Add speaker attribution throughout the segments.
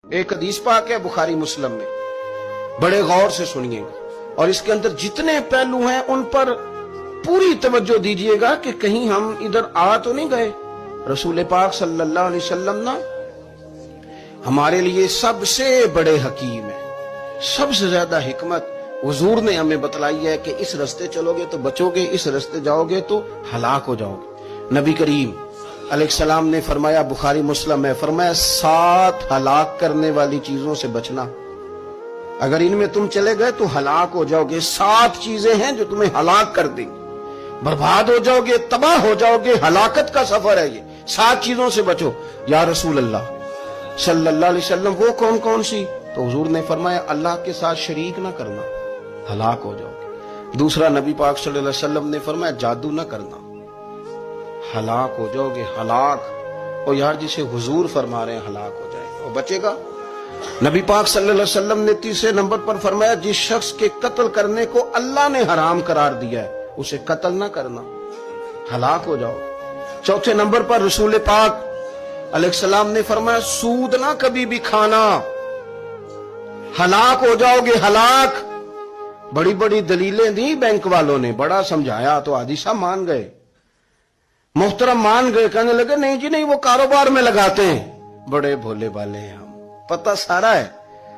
Speaker 1: ایک حدیث پاک ہے بخاری مسلم میں، بڑے غور سے سنیے گا اور اس کے اندر جتنے پہلو ہیں ان پر پوری توجہ دیجئے گا کہ کہیں ہم ادھر آ تو نہیں گئے۔ رسول پاک صلی اللہ علیہ وسلم نا ہمارے لیے سب سے بڑے حکیم ہیں، سب سے زیادہ حکمت حضور نے ہمیں بتلائی ہے کہ اس رستے چلو گے تو بچو گے، اس رستے جاؤ گے تو ہلاک ہو جاؤ گے۔ نبی کریم علیہ السلام نے فرمایا، بخاری مسلم ہے، فرمایا 7 ہلاک کرنے والی چیزوں سے بچنا، اگر ان میں تم چلے گئے تو ہلاک ہو جاؤ گے۔ 7 چیزیں ہیں جو تمہیں ہلاک کر دیں گے، برباد ہو جاؤ گے، تباہ ہو جاؤ گے، ہلاکت کا سفر ہے یہ، 7 چیزوں سے بچو۔ یا رسول اللہ صلی اللہ علیہ وسلم وہ کون کون سی؟ تو حضور نے فرمایا اللہ کے ساتھ شریک نہ کرنا، ہلاک ہو جاؤ گے۔ دوسرا نبی پاک صلی اللہ علیہ وسلم نے فرمایا جادو نہ کرنا، ہلاک ہو جاؤ گے، ہلاک۔ اور یار جسے حضور فرما رہے ہیں ہلاک ہو جائے گا، وہ بچے گا۔ نبی پاک صلی اللہ علیہ وسلم نے تیسرے نمبر پر فرمایا جس شخص کے قتل کرنے کو اللہ نے حرام قرار دیا ہے اسے قتل نہ کرنا، ہلاک ہو جاؤ گے۔ چوتھے نمبر پر رسول پاک علیہ السلام نے فرمایا سود نہ کبھی بھی کھانا، ہلاک ہو جاؤ گے، ہلاک۔ بڑی بڑی دلیلیں دی بینک والوں نے، بڑا سمجھایا تو حاجی صاحب مان گئے، محترم مان گئے، کہنے لگے نہیں جی نہیں وہ کاروبار میں لگاتے ہیں۔ بڑے بھولے بالے ہیں ہم، پتہ سارا ہے۔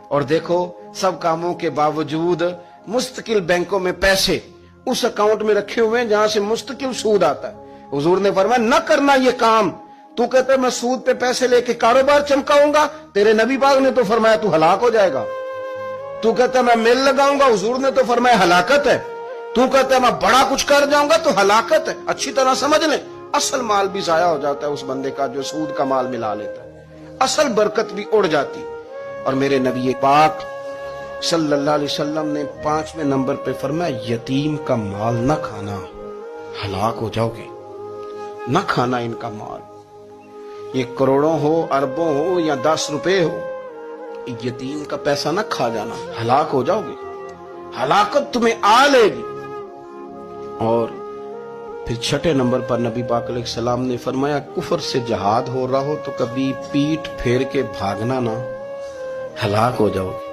Speaker 1: اور دیکھو سب کاموں کے باوجود مستقل بینکوں میں پیسے اس اکاؤنٹ میں رکھے ہوئے ہیں جہاں سے مستقل سود آتا ہے۔ حضور نے فرمایا نہ کرنا یہ کام۔ تو کہتا ہے میں سود پہ پیسے لے کے کاروبار چمکاؤں گا، تیرے نبی پاک نے تو فرمایا تو ہلاک ہو جائے گا۔ تو کہتا ہے میں مل لگاؤں گا، حضور نے تو فرمایا ہلاکت ہے۔ تو کہتا ہے میں بڑا کچھ کر جاؤں گا تو ہلاکت ہے۔ اچھی طرح سمجھ لیں، اصل مال بھی ضائع ہو جاتا ہے اس بندے کا جو سود کا مال ملا لیتا ہے، اصل برکت بھی اڑ جاتی۔ اور میرے نبی پاک صلی اللہ علیہ وسلم نے 5ویں نمبر پہ فرمایا یتیم کا مال نہ کھانا، ہلاک ہو جاؤ گے، نہ کھانا ان کا مال، یہ کروڑوں ہو، اربوں ہو یا 10 روپے ہو، یتیم کا پیسہ نہ کھا جانا، ہلاک ہو جاؤ گے، ہلاکت تمہیں آ لے گی۔ اور پھر 6 نمبر پر نبی پاک علیہ السلام نے فرمایا کفر سے جہاد ہو رہا ہو تو کبھی پیٹ پھیر کے بھاگنا نہ، ہلاک ہو جاؤ گے۔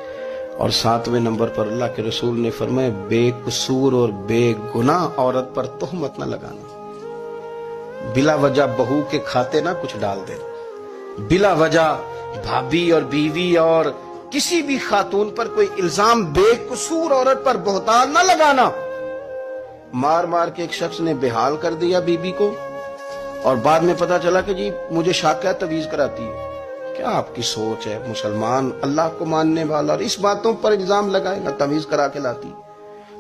Speaker 1: اور 7ویں نمبر پر اللہ کے رسول نے فرمایا بے قصور اور بے گناہ عورت پر تہمت نہ لگانا، بلا وجہ بہو کے کھاتے نہ کچھ ڈال دینا، بلا وجہ بھابھی اور بیوی اور کسی بھی خاتون پر کوئی الزام بے قصور عورت پر بہتان نہ لگانا۔ مار مار کے ایک شخص نے بحال کر دیا بیوی کو اور بعد میں پتا چلا کہ جی مجھے شاک ہے تویز کراتی ہے۔ کیا آپ کی سوچ ہے؟ مسلمان اللہ کو ماننے والا اور اس باتوں پر الزام لگائے گا تویز کرا کے لاتی؟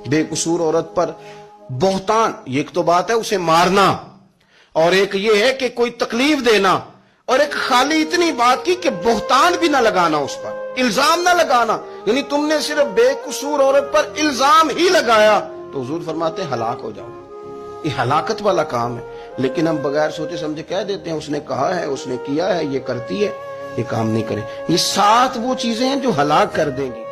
Speaker 1: بے قصور عورت پر بہتان، یہ ایک تو بات ہے اسے مارنا، اور ایک یہ ہے کہ کوئی تکلیف دینا، اور ایک خالی اتنی بات کی کہ بہتان بھی نہ لگانا، اس پر الزام نہ لگانا، یعنی تم نے صرف بے قصور عورت پر الزام ہی لگایا تو حضور فرماتے ہیں ہلاک ہو جاؤ۔ یہ ہلاکت والا کام ہے، لیکن ہم بغیر سوچے سمجھے کہہ دیتے ہیں اس نے کہا ہے، اس نے کیا ہے، یہ کرتی ہے، یہ کام نہیں کرے۔ یہ 7 وہ چیزیں ہیں جو ہلاک کر دیں گی۔